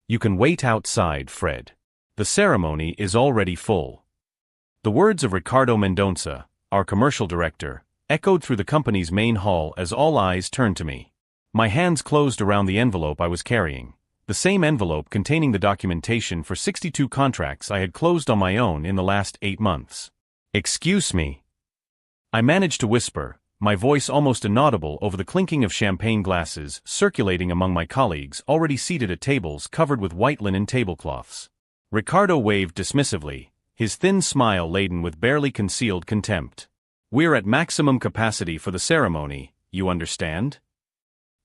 You can wait outside, Fred. The ceremony is already full. The words of Ricardo Mendonça, our commercial director, echoed through the company's main hall as all eyes turned to me. My hands closed around the envelope I was carrying, the same envelope containing the documentation for 62 contracts I had closed on my own in the last 8 months. "Excuse me." I managed to whisper, my voice almost inaudible over the clinking of champagne glasses circulating among my colleagues already seated at tables covered with white linen tablecloths. Ricardo waved dismissively, his thin smile laden with barely concealed contempt. "We're at maximum capacity for the ceremony, you understand?"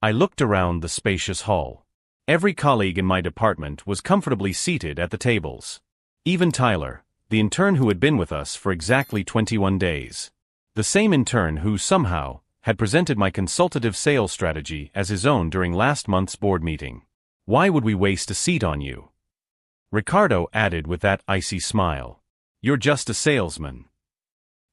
I looked around the spacious hall. Every colleague in my department was comfortably seated at the tables. Even Tyler, the intern who had been with us for exactly 21 days. The same intern who, somehow, had presented my consultative sales strategy as his own during last month's board meeting. "Why would we waste a seat on you?" Ricardo added with that icy smile. "You're just a salesman."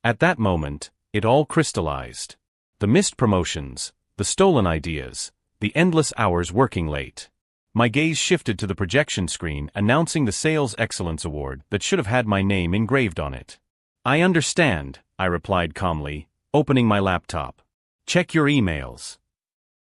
At that moment, it all crystallized. The missed promotions, the stolen ideas, the endless hours working late. My gaze shifted to the projection screen announcing the Sales Excellence Award that should have had my name engraved on it. "I understand," I replied calmly, opening my laptop. "Check your emails."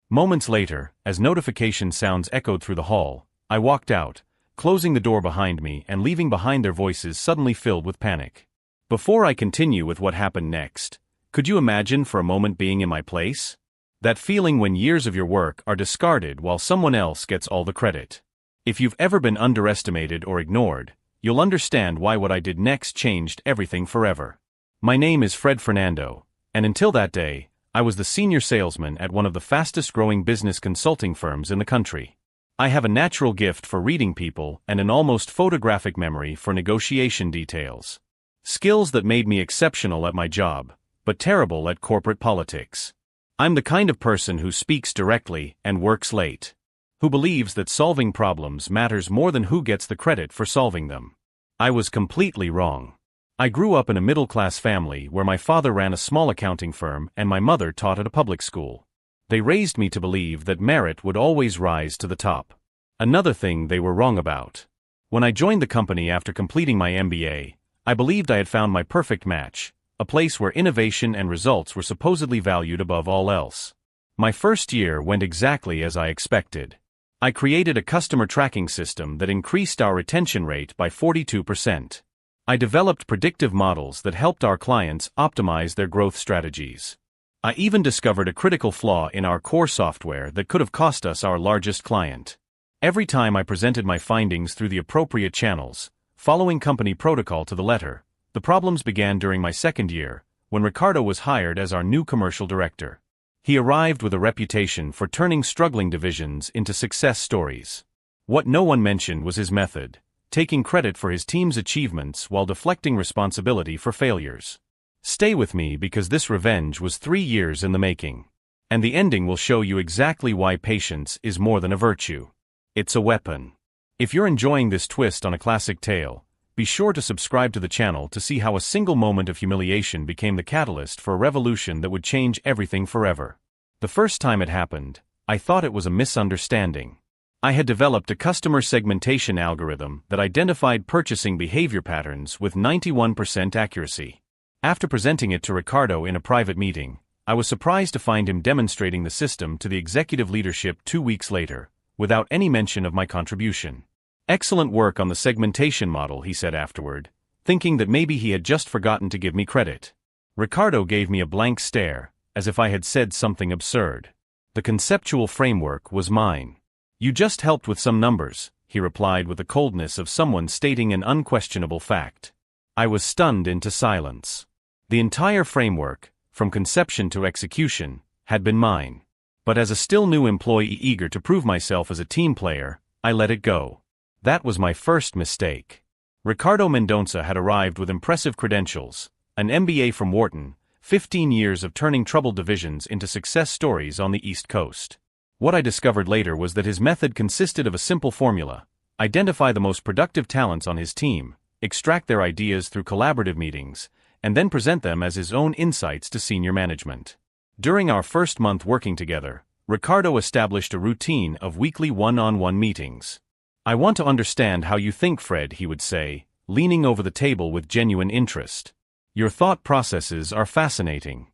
Moments later, as notification sounds echoed through the hall, I walked out, closing the door behind me and leaving behind their voices suddenly filled with panic. Before I continue with what happened next, could you imagine for a moment being in my place? That feeling when years of your work are discarded while someone else gets all the credit. If you've ever been underestimated or ignored, you'll understand why what I did next changed everything forever. My name is Fred Fernando, and until that day, I was the senior salesman at one of the fastest-growing business consulting firms in the country. I have a natural gift for reading people and an almost photographic memory for negotiation details. Skills that made me exceptional at my job, but terrible at corporate politics. I'm the kind of person who speaks directly and works late. Who believes that solving problems matters more than who gets the credit for solving them. I was completely wrong. I grew up in a middle-class family where my father ran a small accounting firm and my mother taught at a public school. They raised me to believe that merit would always rise to the top. Another thing they were wrong about. When I joined the company after completing my MBA, I believed I had found my perfect match, a place where innovation and results were supposedly valued above all else. My first year went exactly as I expected. I created a customer tracking system that increased our retention rate by 42%. I developed predictive models that helped our clients optimize their growth strategies. I even discovered a critical flaw in our core software that could have cost us our largest client. Every time I presented my findings through the appropriate channels, following company protocol to the letter, the problems began during my second year, when Ricardo was hired as our new commercial director. He arrived with a reputation for turning struggling divisions into success stories. What no one mentioned was his method, taking credit for his team's achievements while deflecting responsibility for failures. Stay with me because this revenge was 3 years in the making. And the ending will show you exactly why patience is more than a virtue. It's a weapon. If you're enjoying this twist on a classic tale, be sure to subscribe to the channel to see how a single moment of humiliation became the catalyst for a revolution that would change everything forever. The first time it happened, I thought it was a misunderstanding. I had developed a customer segmentation algorithm that identified purchasing behavior patterns with 91% accuracy. After presenting it to Ricardo in a private meeting, I was surprised to find him demonstrating the system to the executive leadership 2 weeks later, without any mention of my contribution. "Excellent work on the segmentation model," he said afterward, thinking that maybe he had just forgotten to give me credit. Ricardo gave me a blank stare, as if I had said something absurd. The conceptual framework was mine. "You just helped with some numbers," he replied with the coldness of someone stating an unquestionable fact. I was stunned into silence. The entire framework, from conception to execution, had been mine. But as a still new employee eager to prove myself as a team player, I let it go. That was my first mistake. Ricardo Mendonça had arrived with impressive credentials, an MBA from Wharton, 15 years of turning troubled divisions into success stories on the East Coast. What I discovered later was that his method consisted of a simple formula: identify the most productive talents on his team, extract their ideas through collaborative meetings, and then present them as his own insights to senior management. During our first month working together, Ricardo established a routine of weekly one-on-one meetings. "I want to understand how you think, Fred," he would say, leaning over the table with genuine interest. "Your thought processes are fascinating."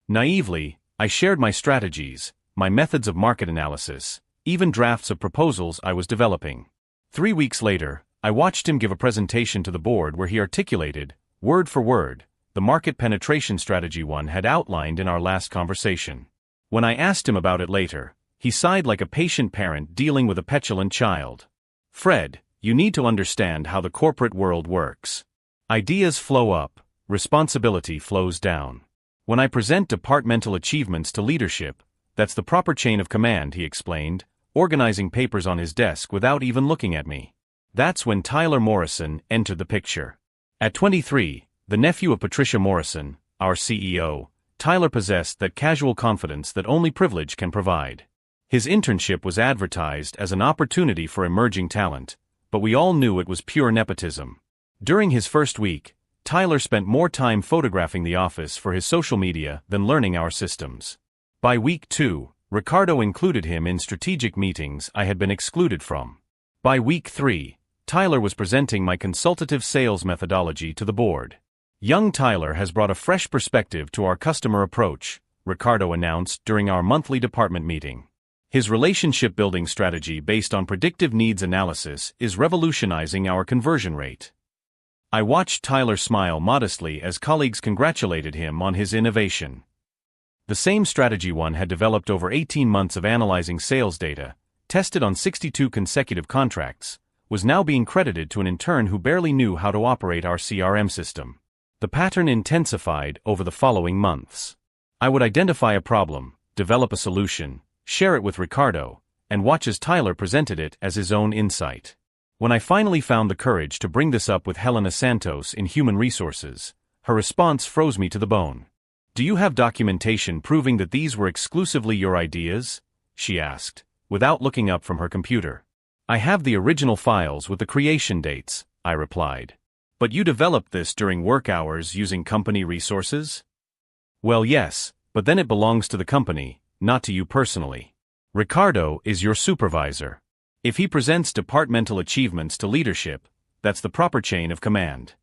Naively, I shared my strategies, my methods of market analysis, even drafts of proposals I was developing. 3 weeks later, I watched him give a presentation to the board where he articulated, word for word, the market penetration strategy one had outlined in our last conversation. When I asked him about it later, he sighed like a patient parent dealing with a petulant child. "Fred, you need to understand how the corporate world works. Ideas flow up, responsibility flows down. When I present departmental achievements to leadership, that's the proper chain of command," he explained, organizing papers on his desk without even looking at me. That's when Tyler Morrison entered the picture. At 23, the nephew of Patricia Morrison, our CEO, Tyler possessed that casual confidence that only privilege can provide. His internship was advertised as an opportunity for emerging talent, but we all knew it was pure nepotism. During his first week, Tyler spent more time photographing the office for his social media than learning our systems. By week 2, Ricardo included him in strategic meetings I had been excluded from. By week 3, Tyler was presenting my consultative sales methodology to the board. "Young Tyler has brought a fresh perspective to our customer approach," Ricardo announced during our monthly department meeting. "His relationship-building strategy based on predictive needs analysis is revolutionizing our conversion rate." I watched Tyler smile modestly as colleagues congratulated him on his innovation. The same strategy one had developed over 18 months of analyzing sales data, tested on 62 consecutive contracts, was now being credited to an intern who barely knew how to operate our CRM system. The pattern intensified over the following months. I would identify a problem, develop a solution, share it with Ricardo, and watch as Tyler presented it as his own insight. When I finally found the courage to bring this up with Helena Santos in Human Resources, her response froze me to the bone. "Do you have documentation proving that these were exclusively your ideas?" she asked, without looking up from her computer. "I have the original files with the creation dates," I replied. "But you developed this during work hours using company resources?" "Well, yes, but then it belongs to the company, not to you personally. Ricardo is your supervisor. If he presents departmental achievements to leadership, that's the proper chain of command."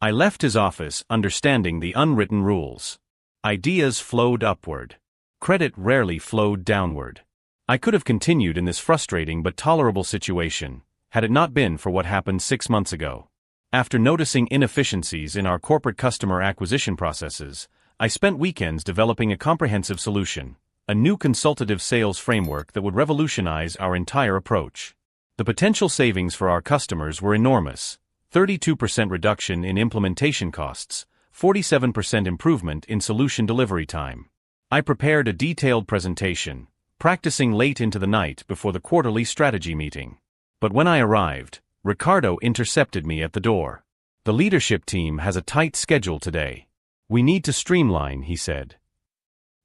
I left his office understanding the unwritten rules. Ideas flowed upward. Credit rarely flowed downward. I could have continued in this frustrating but tolerable situation, had it not been for what happened 6 months ago. After noticing inefficiencies in our corporate customer acquisition processes, I spent weekends developing a comprehensive solution, a new consultative sales framework that would revolutionize our entire approach. The potential savings for our customers were enormous: 32% reduction in implementation costs, 47% improvement in solution delivery time. I prepared a detailed presentation, practicing late into the night before the quarterly strategy meeting. But when I arrived, Ricardo intercepted me at the door. "The leadership team has a tight schedule today. We need to streamline," he said.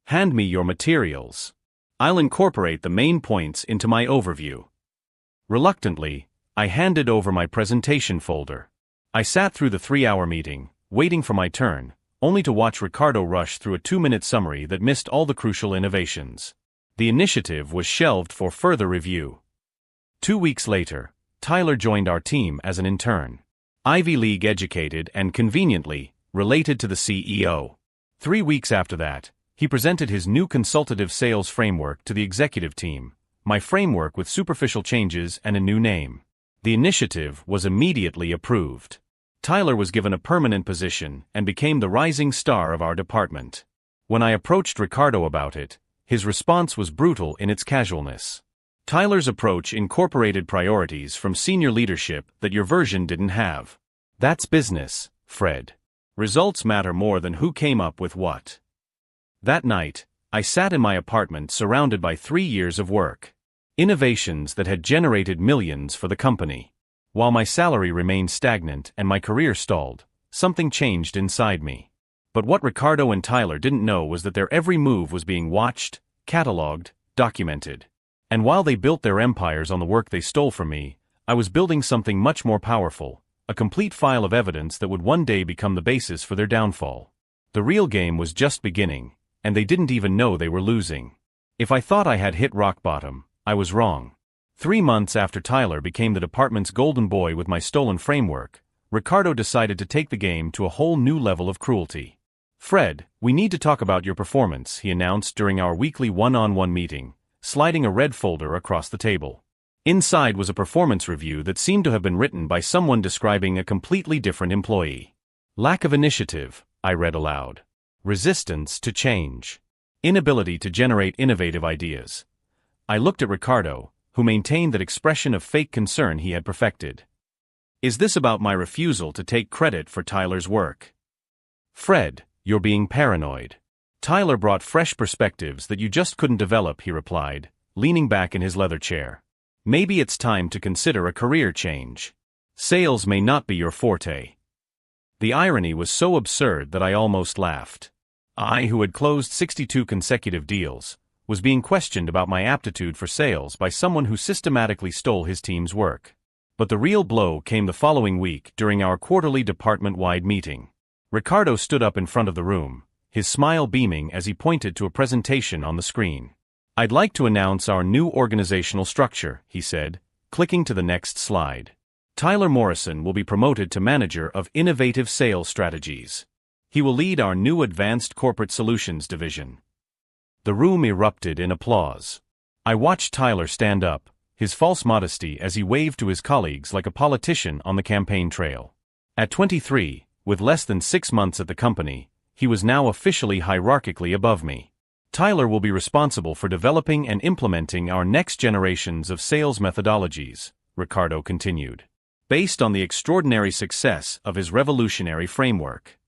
"Hand me your materials. I'll incorporate the main points into my overview." Reluctantly, I handed over my presentation folder. I sat through the 3-hour meeting, waiting for my turn, only to watch Ricardo rush through a 2-minute summary that missed all the crucial innovations. The initiative was shelved for further review. 2 weeks later, Tyler joined our team as an intern. Ivy League educated and conveniently related to the CEO. 3 weeks after that, he presented his new consultative sales framework to the executive team, my framework with superficial changes and a new name. The initiative was immediately approved. Tyler was given a permanent position and became the rising star of our department. When I approached Ricardo about it, his response was brutal in its casualness. "Tyler's approach incorporated priorities from senior leadership that your version didn't have. That's business, Fred. Results matter more than who came up with what." That night, I sat in my apartment surrounded by 3 years of work. Innovations that had generated millions for the company. While my salary remained stagnant and my career stalled, something changed inside me. But what Ricardo and Tyler didn't know was that their every move was being watched, cataloged, documented. And while they built their empires on the work they stole from me, I was building something much more powerful, a complete file of evidence that would one day become the basis for their downfall. The real game was just beginning, and they didn't even know they were losing. If I thought I had hit rock bottom, I was wrong. 3 months after Tyler became the department's golden boy with my stolen framework, Ricardo decided to take the game to a whole new level of cruelty. "Fred, we need to talk about your performance," he announced during our weekly one-on-one meeting, sliding a red folder across the table. Inside was a performance review that seemed to have been written by someone describing a completely different employee. "Lack of initiative," I read aloud. "Resistance to change. Inability to generate innovative ideas." I looked at Ricardo, who maintained that expression of fake concern he had perfected. "Is this about my refusal to take credit for Tyler's work?" "Fred, you're being paranoid. Tyler brought fresh perspectives that you just couldn't develop," he replied, leaning back in his leather chair. "Maybe it's time to consider a career change. Sales may not be your forte." The irony was so absurd that I almost laughed. I, who had closed 62 consecutive deals, was being questioned about my aptitude for sales by someone who systematically stole his team's work. But the real blow came the following week during our quarterly department-wide meeting. Ricardo stood up in front of the room, his smile beaming as he pointed to a presentation on the screen. "I'd like to announce our new organizational structure," he said, clicking to the next slide. "Tyler Morrison will be promoted to Manager of Innovative Sales Strategies. He will lead our new Advanced Corporate Solutions division." The room erupted in applause. I watched Tyler stand up, his false modesty as he waved to his colleagues like a politician on the campaign trail. At 23, with less than 6 months at the company, he was now officially hierarchically above me. "Tyler will be responsible for developing and implementing our next generations of sales methodologies," Ricardo continued, "based on the extraordinary success of his revolutionary framework."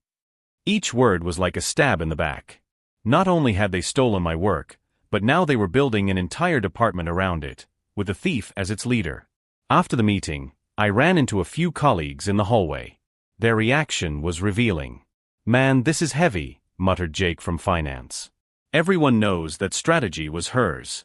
Each word was like a stab in the back. Not only had they stolen my work, but now they were building an entire department around it, with a thief as its leader. After the meeting, I ran into a few colleagues in the hallway. Their reaction was revealing. "Man, this is heavy," muttered Jake from finance. Everyone knows that strategy was hers.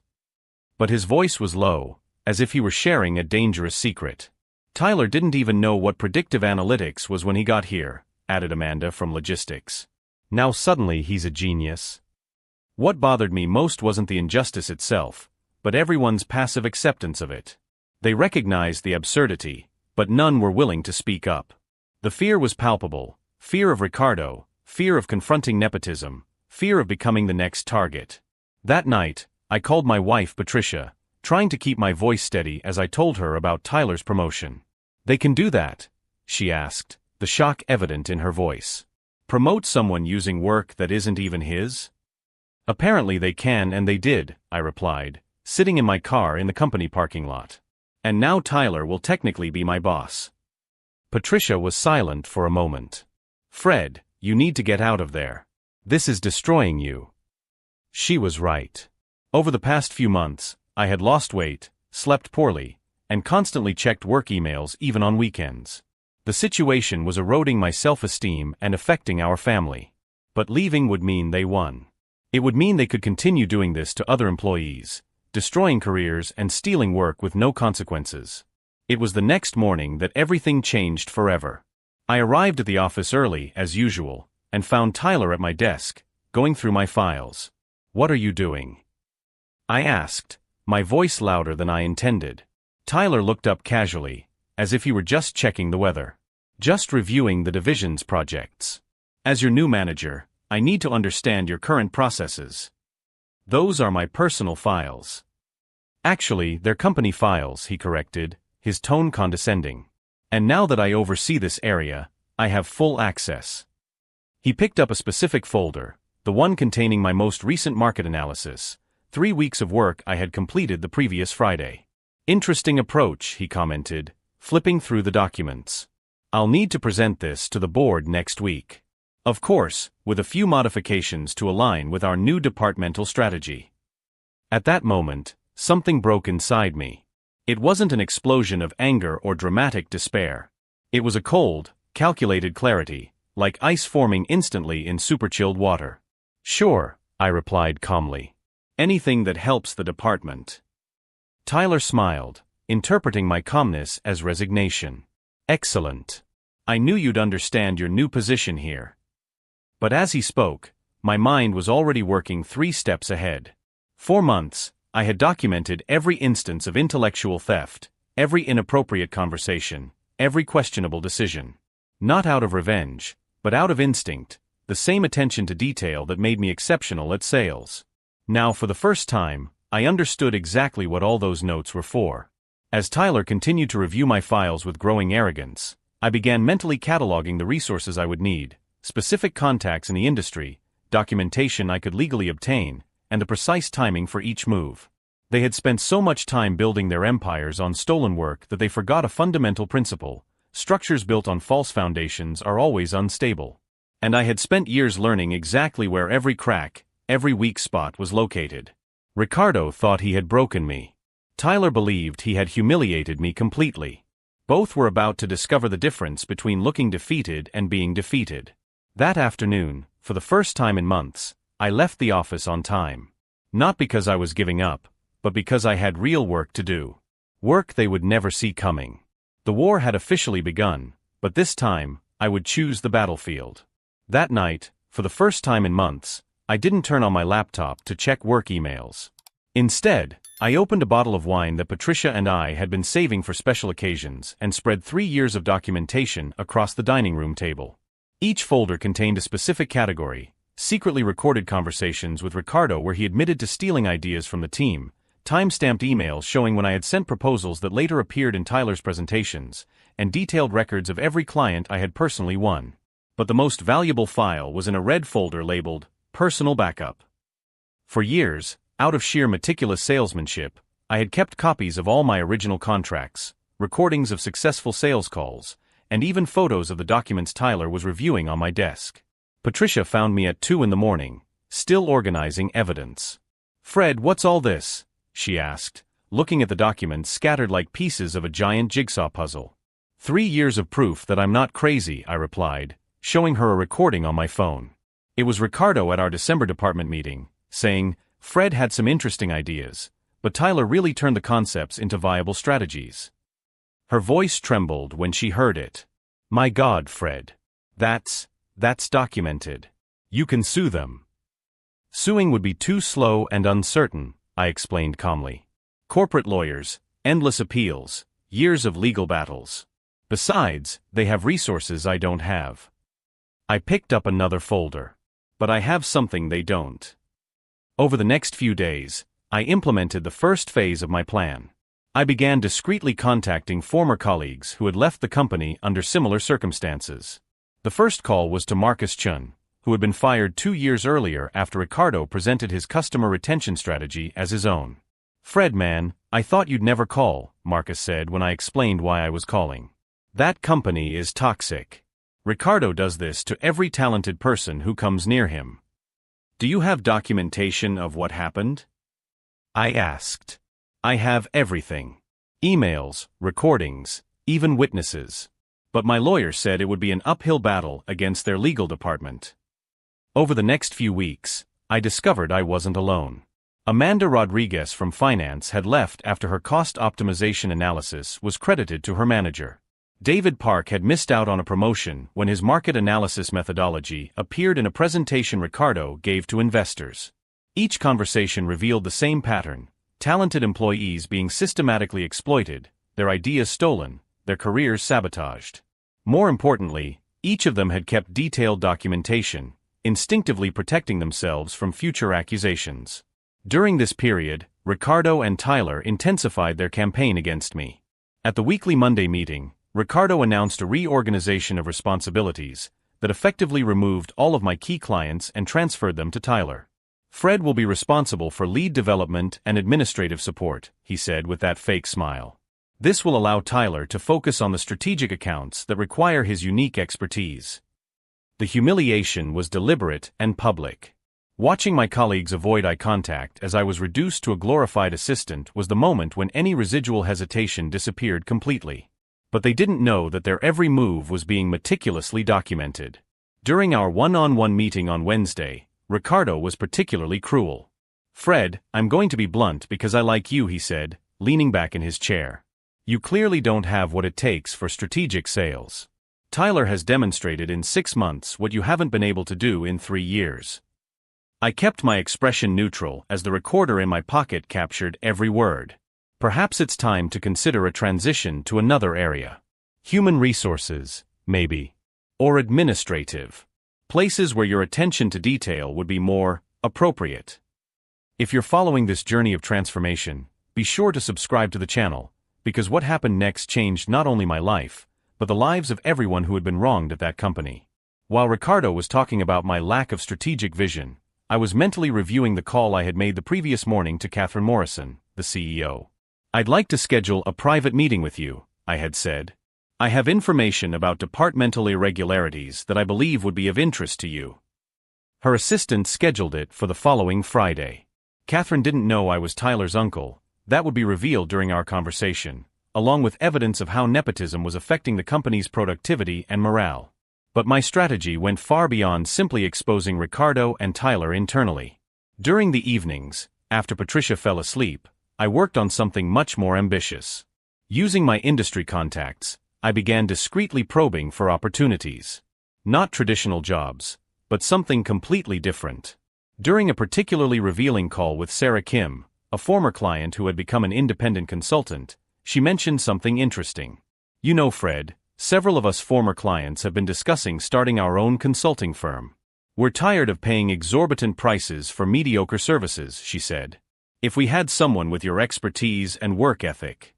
But his voice was low, as if he were sharing a dangerous secret. "Tyler didn't even know what predictive analytics was when he got here," added Amanda from logistics. "Now suddenly he's a genius." What bothered me most wasn't the injustice itself, but everyone's passive acceptance of it. They recognized the absurdity, but none were willing to speak up. The fear was palpable: fear of Ricardo, fear of confronting nepotism, fear of becoming the next target. That night, I called my wife Patricia, trying to keep my voice steady as I told her about Tyler's promotion. "They can do that?" she asked, the shock evident in her voice. "Promote someone using work that isn't even his?" "Apparently they can, and they did," I replied, sitting in my car in the company parking lot. "And now Tyler will technically be my boss." Patricia was silent for a moment. "Fred, you need to get out of there. This is destroying you." She was right. Over the past few months, I had lost weight, slept poorly, and constantly checked work emails even on weekends. The situation was eroding my self-esteem and affecting our family. But leaving would mean they won. It would mean they could continue doing this to other employees, destroying careers and stealing work with no consequences. It was the next morning that everything changed forever. I arrived at the office early, as usual, and found Tyler at my desk, going through my files. "What are you doing?" I asked, my voice louder than I intended. Tyler looked up casually, as if he were just checking the weather. "Just reviewing the division's projects. As your new manager, I need to understand your current processes." "Those are my personal files." "Actually, they're company files," he corrected, his tone condescending. "And now that I oversee this area, I have full access." He picked up a specific folder, the one containing my most recent market analysis, 3 weeks of work I had completed the previous Friday. "Interesting approach," he commented, flipping through the documents. "I'll need to present this to the board next week. Of course, with a few modifications to align with our new departmental strategy." At that moment, something broke inside me. It wasn't an explosion of anger or dramatic despair. It was a cold, calculated clarity, like ice forming instantly in super-chilled water. "Sure," I replied calmly. "Anything that helps the department." Tyler smiled, interpreting my calmness as resignation. "Excellent. I knew you'd understand your new position here." But as he spoke, my mind was already working 3 steps ahead. 4 months, I had documented every instance of intellectual theft, every inappropriate conversation, every questionable decision. Not out of revenge, but out of instinct, the same attention to detail that made me exceptional at sales. Now, for the first time, I understood exactly what all those notes were for. As Tyler continued to review my files with growing arrogance, I began mentally cataloging the resources I would need, specific contacts in the industry, documentation I could legally obtain, and the precise timing for each move. They had spent so much time building their empires on stolen work that they forgot a fundamental principle: structures built on false foundations are always unstable. And I had spent years learning exactly where every crack, every weak spot was located. Ricardo thought he had broken me. Tyler believed he had humiliated me completely. Both were about to discover the difference between looking defeated and being defeated. That afternoon, for the first time in months, I left the office on time. Not because I was giving up, but because I had real work to do. Work they would never see coming. The war had officially begun, but this time, I would choose the battlefield. That night, for the first time in months, I didn't turn on my laptop to check work emails. Instead, I opened a bottle of wine that Patricia and I had been saving for special occasions and spread 3 years of documentation across the dining room table. Each folder contained a specific category: secretly recorded conversations with Ricardo where he admitted to stealing ideas from the team, time-stamped emails showing when I had sent proposals that later appeared in Tyler's presentations, and detailed records of every client I had personally won. But the most valuable file was in a red folder labeled Personal Backup. For years, out of sheer meticulous salesmanship, I had kept copies of all my original contracts, recordings of successful sales calls, and even photos of the documents Tyler was reviewing on my desk. Patricia found me at 2 a.m, still organizing evidence. "Fred, what's all this?" she asked, looking at the documents scattered like pieces of a giant jigsaw puzzle. 3 years of proof that I'm not crazy," I replied, showing her a recording on my phone. It was Ricardo at our December department meeting, saying, "Fred had some interesting ideas, but Tyler really turned the concepts into viable strategies." Her voice trembled when she heard it. "My God, Fred. That's documented. You can sue them." "Suing would be too slow and uncertain," I explained calmly. "Corporate lawyers, endless appeals, years of legal battles. Besides, they have resources I don't have." I picked up another folder. "But I have something they don't." Over the next few days, I implemented the first phase of my plan. I began discreetly contacting former colleagues who had left the company under similar circumstances. The first call was to Marcus Chun, who had been fired 2 years earlier after Ricardo presented his customer retention strategy as his own. "Fred, man, I thought you'd never call," Marcus said when I explained why I was calling. "That company is toxic. Ricardo does this to every talented person who comes near him." "Do you have documentation of what happened?" I asked. "I have everything. Emails, recordings, even witnesses. But my lawyer said it would be an uphill battle against their legal department." Over the next few weeks, I discovered I wasn't alone. Amanda Rodriguez from finance had left after her cost optimization analysis was credited to her manager. David Park had missed out on a promotion when his market analysis methodology appeared in a presentation Ricardo gave to investors. Each conversation revealed the same pattern: talented employees being systematically exploited, their ideas stolen, their careers sabotaged. More importantly, each of them had kept detailed documentation, instinctively protecting themselves from future accusations. During this period, Ricardo and Tyler intensified their campaign against me. At the weekly Monday meeting, Ricardo announced a reorganization of responsibilities that effectively removed all of my key clients and transferred them to Tyler. "Fred will be responsible for lead development and administrative support," he said with that fake smile. "This will allow Tyler to focus on the strategic accounts that require his unique expertise." The humiliation was deliberate and public. Watching my colleagues avoid eye contact as I was reduced to a glorified assistant was the moment when any residual hesitation disappeared completely. But they didn't know that their every move was being meticulously documented. During our one-on-one meeting on Wednesday, Ricardo was particularly cruel. "Fred, I'm going to be blunt because I like you," he said, leaning back in his chair. "You clearly don't have what it takes for strategic sales. Tyler has demonstrated in 6 months what you haven't been able to do in 3 years." I kept my expression neutral as the recorder in my pocket captured every word. Perhaps it's time to consider a transition to another area. Human resources, maybe. Or administrative. Places where your attention to detail would be more appropriate. If you're following this journey of transformation, be sure to subscribe to the channel, because what happened next changed not only my life, but the lives of everyone who had been wronged at that company. While Ricardo was talking about my lack of strategic vision, I was mentally reviewing the call I had made the previous morning to Catherine Morrison, the CEO. "I'd like to schedule a private meeting with you," I had said. "I have information about departmental irregularities that I believe would be of interest to you." Her assistant scheduled it for the following Friday. Catherine didn't know I was Tyler's uncle. That would be revealed during our conversation, along with evidence of how nepotism was affecting the company's productivity and morale. But my strategy went far beyond simply exposing Ricardo and Tyler internally. During the evenings, after Patricia fell asleep, I worked on something much more ambitious. Using my industry contacts, I began discreetly probing for opportunities. Not traditional jobs, but something completely different. During a particularly revealing call with Sarah Kim, a former client who had become an independent consultant, she mentioned something interesting. "You know, Fred, several of us former clients have been discussing starting our own consulting firm. We're tired of paying exorbitant prices for mediocre services," she said. "If we had someone with your expertise and work ethic."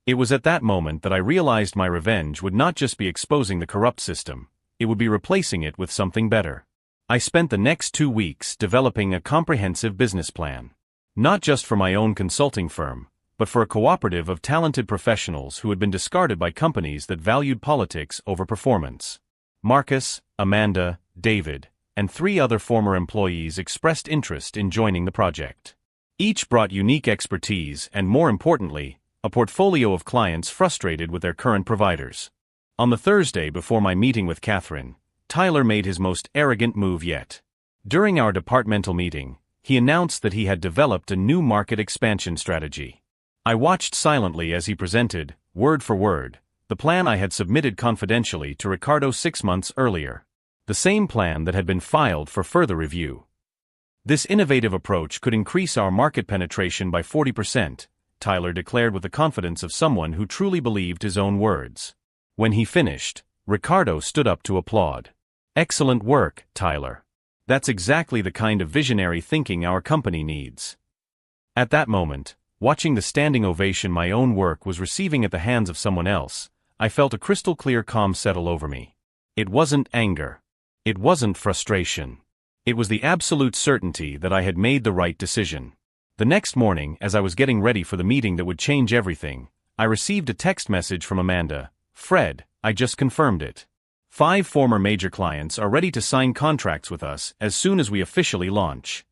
It was at that moment that I realized my revenge would not just be exposing the corrupt system, it would be replacing it with something better. I spent the next 2 weeks developing a comprehensive business plan. Not just for my own consulting firm, but for a cooperative of talented professionals who had been discarded by companies that valued politics over performance. Marcus, Amanda, David, and 3 other former employees expressed interest in joining the project. Each brought unique expertise and, more importantly, a portfolio of clients frustrated with their current providers. On the Thursday before my meeting with Catherine, Tyler made his most arrogant move yet. During our departmental meeting, he announced that he had developed a new market expansion strategy. I watched silently as he presented, word for word, the plan I had submitted confidentially to Ricardo 6 months earlier. The same plan that had been filed for further review. This innovative approach could increase our market penetration by 40%, Tyler declared with the confidence of someone who truly believed his own words. When he finished, Ricardo stood up to applaud. "Excellent work, Tyler. That's exactly the kind of visionary thinking our company needs." At that moment, watching the standing ovation my own work was receiving at the hands of someone else, I felt a crystal-clear calm settle over me. It wasn't anger. It wasn't frustration. It was the absolute certainty that I had made the right decision. The next morning, as I was getting ready for the meeting that would change everything, I received a text message from Amanda. "Fred, I just confirmed it. 5 former major clients are ready to sign contracts with us as soon as we officially launch."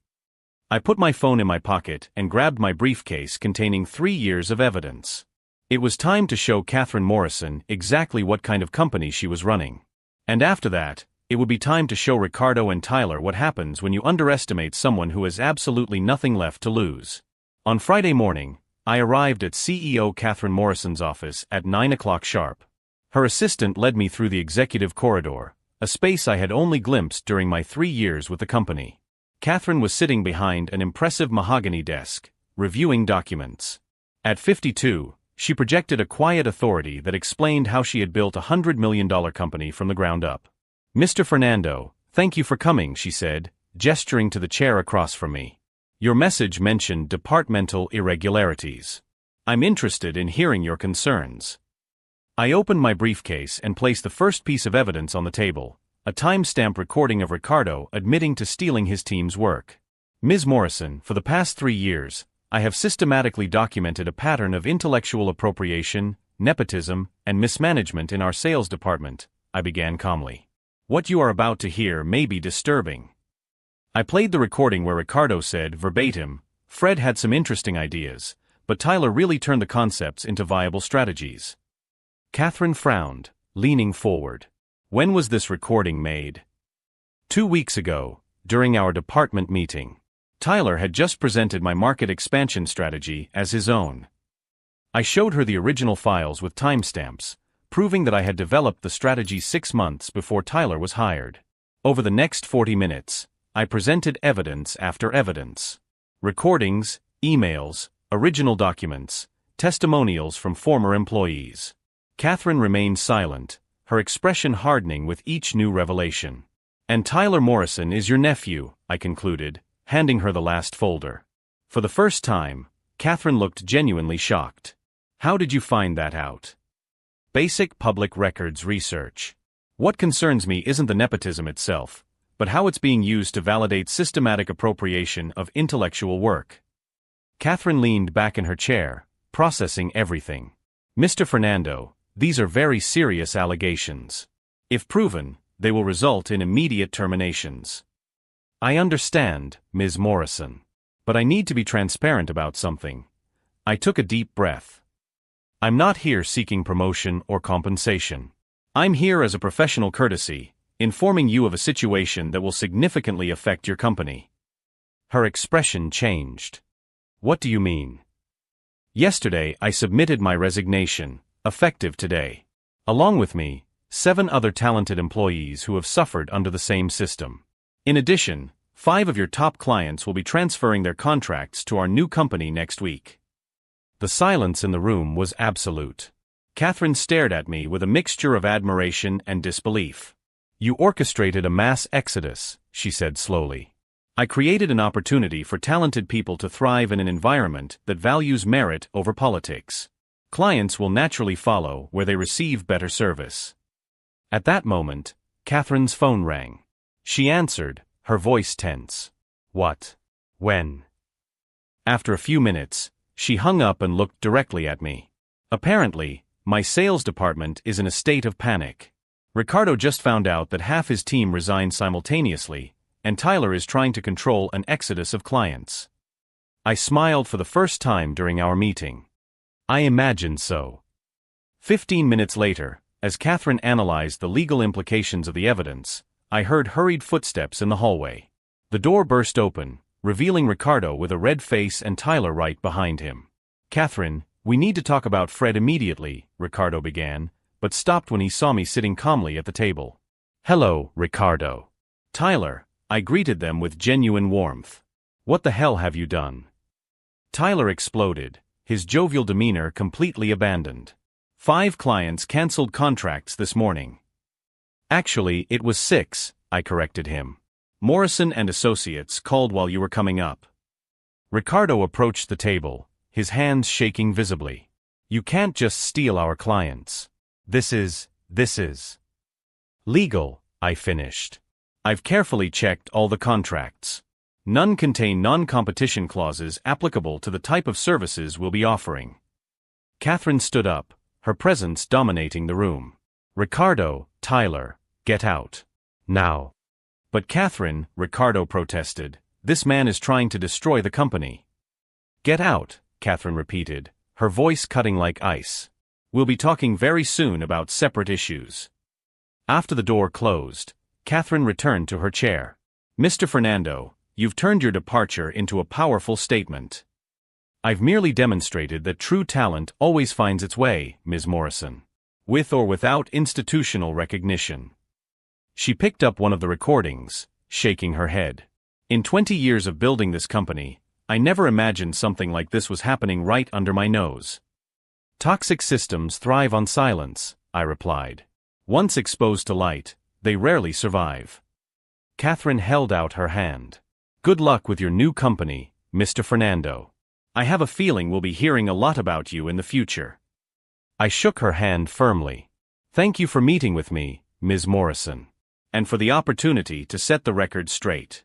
I put my phone in my pocket and grabbed my briefcase containing 3 years of evidence. It was time to show Catherine Morrison exactly what kind of company she was running. And after that, it would be time to show Ricardo and Tyler what happens when you underestimate someone who has absolutely nothing left to lose. On Friday morning, I arrived at CEO Catherine Morrison's office at 9 o'clock sharp. Her assistant led me through the executive corridor, a space I had only glimpsed during my 3 years with the company. Catherine was sitting behind an impressive mahogany desk, reviewing documents. At 52, she projected a quiet authority that explained how she had built a $100 million company from the ground up. "Mr. Fernando, thank you for coming," she said, gesturing to the chair across from me. "Your message mentioned departmental irregularities. I'm interested in hearing your concerns." I opened my briefcase and placed the first piece of evidence on the table, a timestamp recording of Ricardo admitting to stealing his team's work. "Ms. Morrison, for the past 3 years, I have systematically documented a pattern of intellectual appropriation, nepotism, and mismanagement in our sales department," I began calmly. "What you are about to hear may be disturbing." I played the recording where Ricardo said, verbatim, "Fred had some interesting ideas, but Tyler really turned the concepts into viable strategies." Catherine frowned, leaning forward. "When was this recording made?" 2 weeks ago, during our department meeting. Tyler had just presented my market expansion strategy as his own. I showed her the original files with timestamps, proving that I had developed the strategy 6 months before Tyler was hired. Over the next 40 minutes, I presented evidence after evidence. Recordings, emails, original documents, testimonials from former employees. Catherine remained silent, her expression hardening with each new revelation. "And Tyler Morrison is your nephew," I concluded, handing her the last folder. For the first time, Catherine looked genuinely shocked. "How did you find that out?" "Basic public records research. What concerns me isn't the nepotism itself, but how it's being used to validate systematic appropriation of intellectual work." Catherine leaned back in her chair, processing everything. "Mr. Fernando, these are very serious allegations. If proven, they will result in immediate terminations." "I understand, Ms. Morrison. But I need to be transparent about something." I took a deep breath. "I'm not here seeking promotion or compensation. I'm here as a professional courtesy, informing you of a situation that will significantly affect your company." Her expression changed. "What do you mean?" "Yesterday I submitted my resignation, effective today. Along with me, 7 other talented employees who have suffered under the same system. In addition, 5 of your top clients will be transferring their contracts to our new company next week." The silence in the room was absolute. Catherine stared at me with a mixture of admiration and disbelief. "You orchestrated a mass exodus," she said slowly. "I created an opportunity for talented people to thrive in an environment that values merit over politics. Clients will naturally follow where they receive better service." At that moment, Catherine's phone rang. She answered, her voice tense. "What? When?" After a few minutes, she hung up and looked directly at me. "Apparently, my sales department is in a state of panic. Ricardo just found out that half his team resigned simultaneously, and Tyler is trying to control an exodus of clients." I smiled for the first time during our meeting. "I imagined so." 15 minutes later, as Catherine analyzed the legal implications of the evidence, I heard hurried footsteps in the hallway. The door burst open, revealing Ricardo with a red face and Tyler right behind him. "Catherine, we need to talk about Fred immediately," Ricardo began, but stopped when he saw me sitting calmly at the table. "Hello, Ricardo." "Tyler," I greeted them with genuine warmth. "What the hell have you done?" Tyler exploded, his jovial demeanor completely abandoned. 5 clients canceled contracts this morning." "Actually, it was 6, I corrected him. "Morrison and Associates called while you were coming up." Ricardo approached the table, his hands shaking visibly. "You can't just steal our clients. This is legal," I finished. "I've carefully checked all the contracts. None contain non-competition clauses applicable to the type of services we'll be offering." Catherine stood up, her presence dominating the room. "Ricardo, Tyler, get out. Now." "But Catherine," Ricardo protested, "this man is trying to destroy the company." "Get out," Catherine repeated, her voice cutting like ice. "We'll be talking very soon about separate issues." After the door closed, Catherine returned to her chair. "Mr. Fernando, you've turned your departure into a powerful statement." "I've merely demonstrated that true talent always finds its way, Ms. Morrison. With or without institutional recognition." She picked up one of the recordings, shaking her head. "In 20 years of building this company, I never imagined something like this was happening right under my nose." "Toxic systems thrive on silence," I replied. "Once exposed to light, they rarely survive." Catherine held out her hand. "Good luck with your new company, Mr. Fernando. I have a feeling we'll be hearing a lot about you in the future." I shook her hand firmly. "Thank you for meeting with me, Ms. Morrison. And for the opportunity to set the record straight."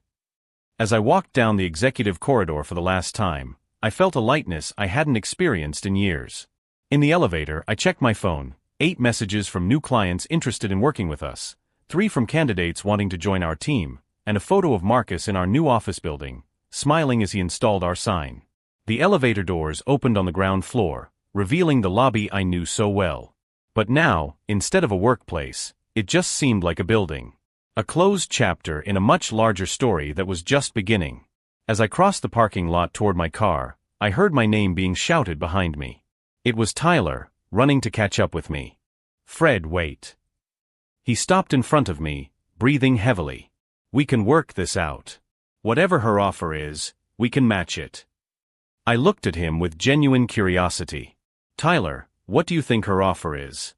As I walked down the executive corridor for the last time, I felt a lightness I hadn't experienced in years. In the elevator, I checked my phone, 8 messages from new clients interested in working with us, 3 from candidates wanting to join our team, and a photo of Marcus in our new office building, smiling as he installed our sign. The elevator doors opened on the ground floor, revealing the lobby I knew so well. But now, instead of a workplace, it just seemed like a building. A closed chapter in a much larger story that was just beginning. As I crossed the parking lot toward my car, I heard my name being shouted behind me. It was Tyler, running to catch up with me. "Fred, wait." He stopped in front of me, breathing heavily. We can work this out. Whatever her offer is, we can match it. I looked at him with genuine curiosity. Tyler, what do you think her offer is?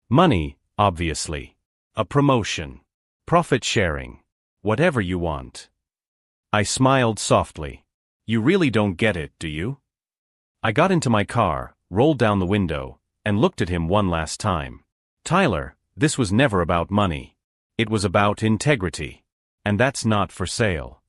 Money, obviously. A promotion. Profit sharing. Whatever you want. I smiled softly. You really don't get it, do you? I got into my car, rolled down the window, and looked at him one last time. Tyler, this was never about money. It was about integrity. And that's not for sale.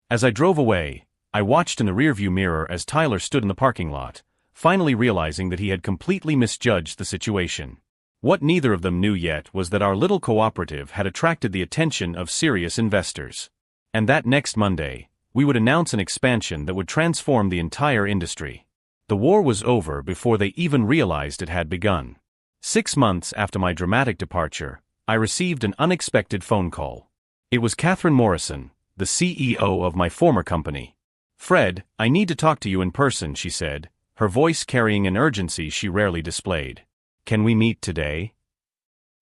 As I drove away, I watched in the rearview mirror as Tyler stood in the parking lot, finally realizing that he had completely misjudged the situation. What neither of them knew yet was that our little cooperative had attracted the attention of serious investors. And that next Monday, we would announce an expansion that would transform the entire industry. The war was over before they even realized it had begun. 6 months after my dramatic departure, I received an unexpected phone call. It was Catherine Morrison, the CEO of my former company. Fred, I need to talk to you in person, she said, her voice carrying an urgency she rarely displayed. Can we meet today?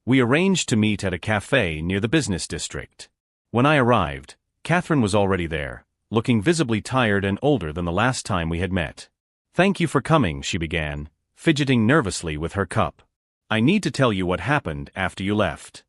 We arranged to meet at a cafe near the business district. When I arrived, Catherine was already there, looking visibly tired and older than the last time we had met. Thank you for coming, she began, fidgeting nervously with her cup. I need to tell you what happened after you left.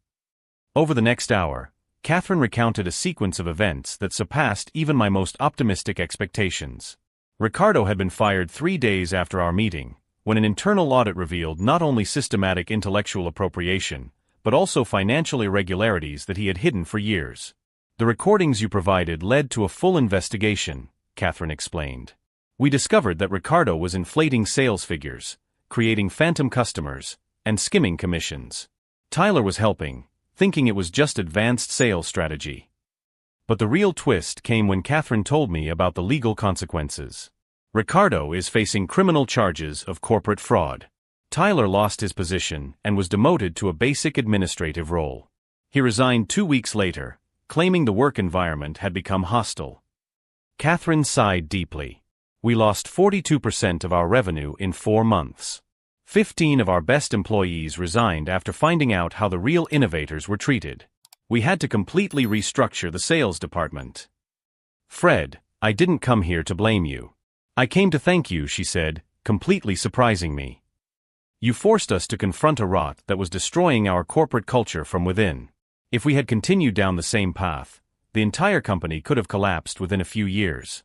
Over the next hour, Catherine recounted a sequence of events that surpassed even my most optimistic expectations. Ricardo had been fired 3 days after our meeting, when an internal audit revealed not only systematic intellectual appropriation, but also financial irregularities that he had hidden for years. The recordings you provided led to a full investigation, Catherine explained. We discovered that Ricardo was inflating sales figures, creating phantom customers, and skimming commissions. Tyler was helping, thinking it was just advanced sales strategy. But the real twist came when Catherine told me about the legal consequences. Ricardo is facing criminal charges of corporate fraud. Tyler lost his position and was demoted to a basic administrative role. He resigned 2 weeks later, claiming the work environment had become hostile. Catherine sighed deeply. We lost 42% of our revenue in 4 months. 15 of our best employees resigned after finding out how the real innovators were treated. We had to completely restructure the sales department. Fred, I didn't come here to blame you. I came to thank you, she said, completely surprising me. You forced us to confront a rot that was destroying our corporate culture from within. If we had continued down the same path, the entire company could have collapsed within a few years.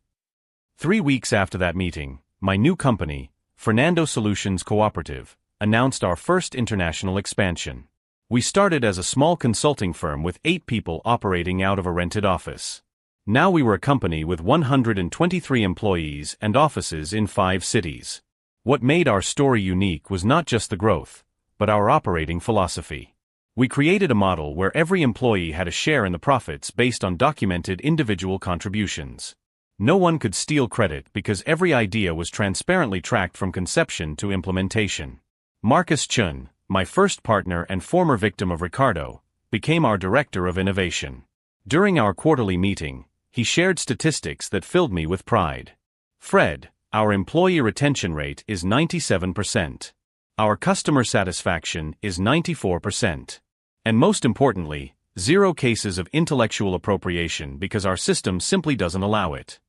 3 weeks after that meeting, my new company, Fernando Solutions Cooperative, announced our first international expansion. We started as a small consulting firm with 8 people operating out of a rented office. Now we were a company with 123 employees and offices in 5 cities. What made our story unique was not just the growth, but our operating philosophy. We created a model where every employee had a share in the profits based on documented individual contributions. No one could steal credit because every idea was transparently tracked from conception to implementation. Marcus Chun, my first partner and former victim of Ricardo, became our director of innovation. During our quarterly meeting, he shared statistics that filled me with pride. Fred, our employee retention rate is 97%. Our customer satisfaction is 94%. And most importantly, 0 cases of intellectual appropriation because our system simply doesn't allow it.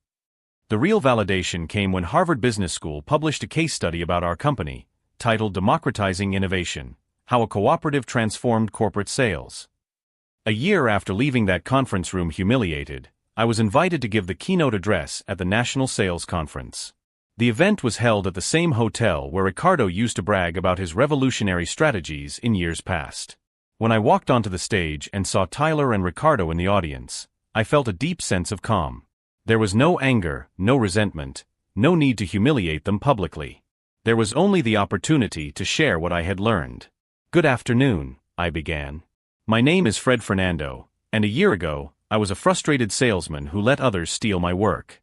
The real validation came when Harvard Business School published a case study about our company, titled Democratizing Innovation: How a Cooperative Transformed Corporate Sales. A year after leaving that conference room humiliated, I was invited to give the keynote address at the National Sales Conference. The event was held at the same hotel where Ricardo used to brag about his revolutionary strategies in years past. When I walked onto the stage and saw Tyler and Ricardo in the audience, I felt a deep sense of calm. There was no anger, no resentment, no need to humiliate them publicly. There was only the opportunity to share what I had learned. Good afternoon, I began. My name is Fred Fernando, and a year ago, I was a frustrated salesman who let others steal my work.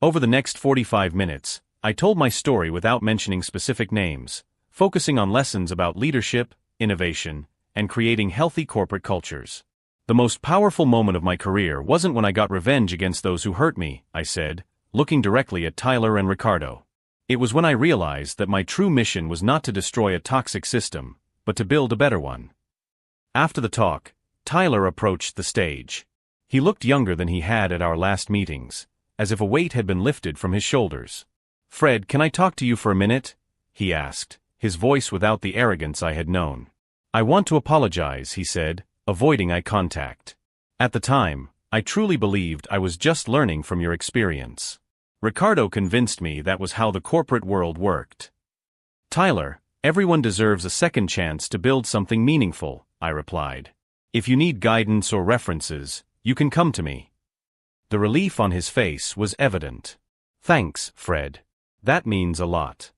Over the next 45 minutes, I told my story without mentioning specific names, focusing on lessons about leadership, innovation, and creating healthy corporate cultures. The most powerful moment of my career wasn't when I got revenge against those who hurt me, I said, looking directly at Tyler and Ricardo. It was when I realized that my true mission was not to destroy a toxic system, but to build a better one. After the talk, Tyler approached the stage. He looked younger than he had at our last meetings, as if a weight had been lifted from his shoulders. "Fred, can I talk to you for a minute?" he asked, his voice without the arrogance I had known. "I want to apologize," he said, avoiding eye contact. "At the time, I truly believed I was just learning from your experience. Ricardo convinced me that was how the corporate world worked." "Tyler, everyone deserves a second chance to build something meaningful," I replied. "If you need guidance or references, you can come to me." The relief on his face was evident. "Thanks, Fred. That means a lot."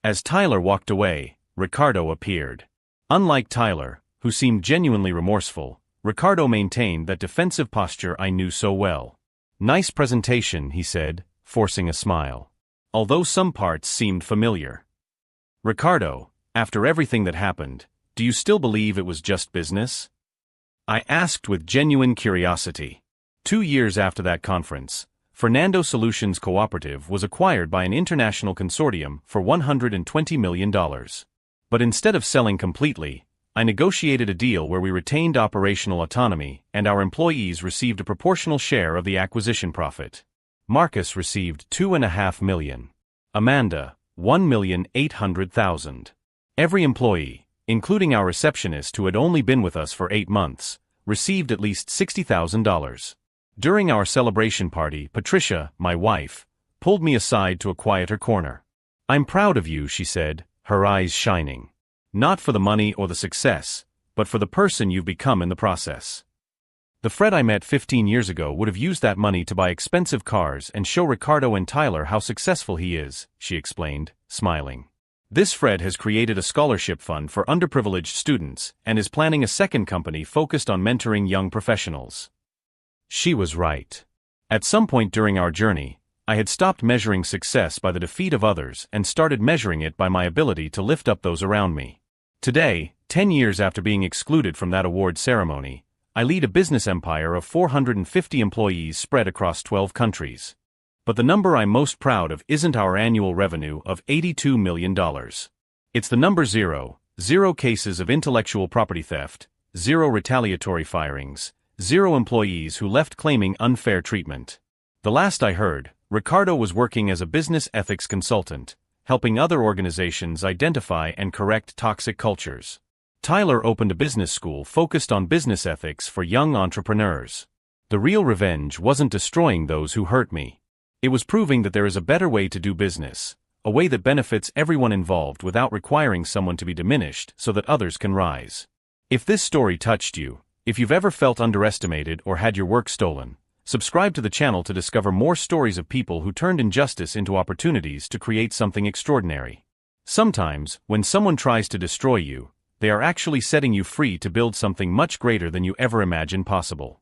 As Tyler walked away, Ricardo appeared. Unlike Tyler, who seemed genuinely remorseful, Ricardo maintained that defensive posture I knew so well. "Nice presentation," he said, forcing a smile. Although some parts seemed familiar. "Ricardo, after everything that happened, do you still believe it was just business?" I asked with genuine curiosity. 2 years after that conference, Fernando Solutions Cooperative was acquired by an international consortium for $120 million. But instead of selling completely, I negotiated a deal where we retained operational autonomy and our employees received a proportional share of the acquisition profit. Marcus received $2.5 million. Amanda, $1,800,000. Every employee, including our receptionist who had only been with us for 8 months, received at least $60,000. During our celebration party, Patricia, my wife, pulled me aside to a quieter corner. "I'm proud of you," she said, her eyes shining. "Not for the money or the success, but for the person you've become in the process." The Fred I met 15 years ago would have used that money to buy expensive cars and show Ricardo and Tyler how successful he is, she explained, smiling. This Fred has created a scholarship fund for underprivileged students and is planning a second company focused on mentoring young professionals. She was right. At some point during our journey, I had stopped measuring success by the defeat of others and started measuring it by my ability to lift up those around me. Today, 10 years after being excluded from that award ceremony, I lead a business empire of 450 employees spread across 12 countries. But the number I'm most proud of isn't our annual revenue of $82 million. It's the number 0 cases of intellectual property theft, 0 retaliatory firings, 0 employees who left claiming unfair treatment. The last I heard, Ricardo was working as a business ethics consultant, helping other organizations identify and correct toxic cultures. Tyler opened a business school focused on business ethics for young entrepreneurs. The real revenge wasn't destroying those who hurt me. It was proving that there is a better way to do business, a way that benefits everyone involved without requiring someone to be diminished so that others can rise. If this story touched you, if you've ever felt underestimated or had your work stolen, subscribe to the channel to discover more stories of people who turned injustice into opportunities to create something extraordinary. Sometimes, when someone tries to destroy you, they are actually setting you free to build something much greater than you ever imagined possible.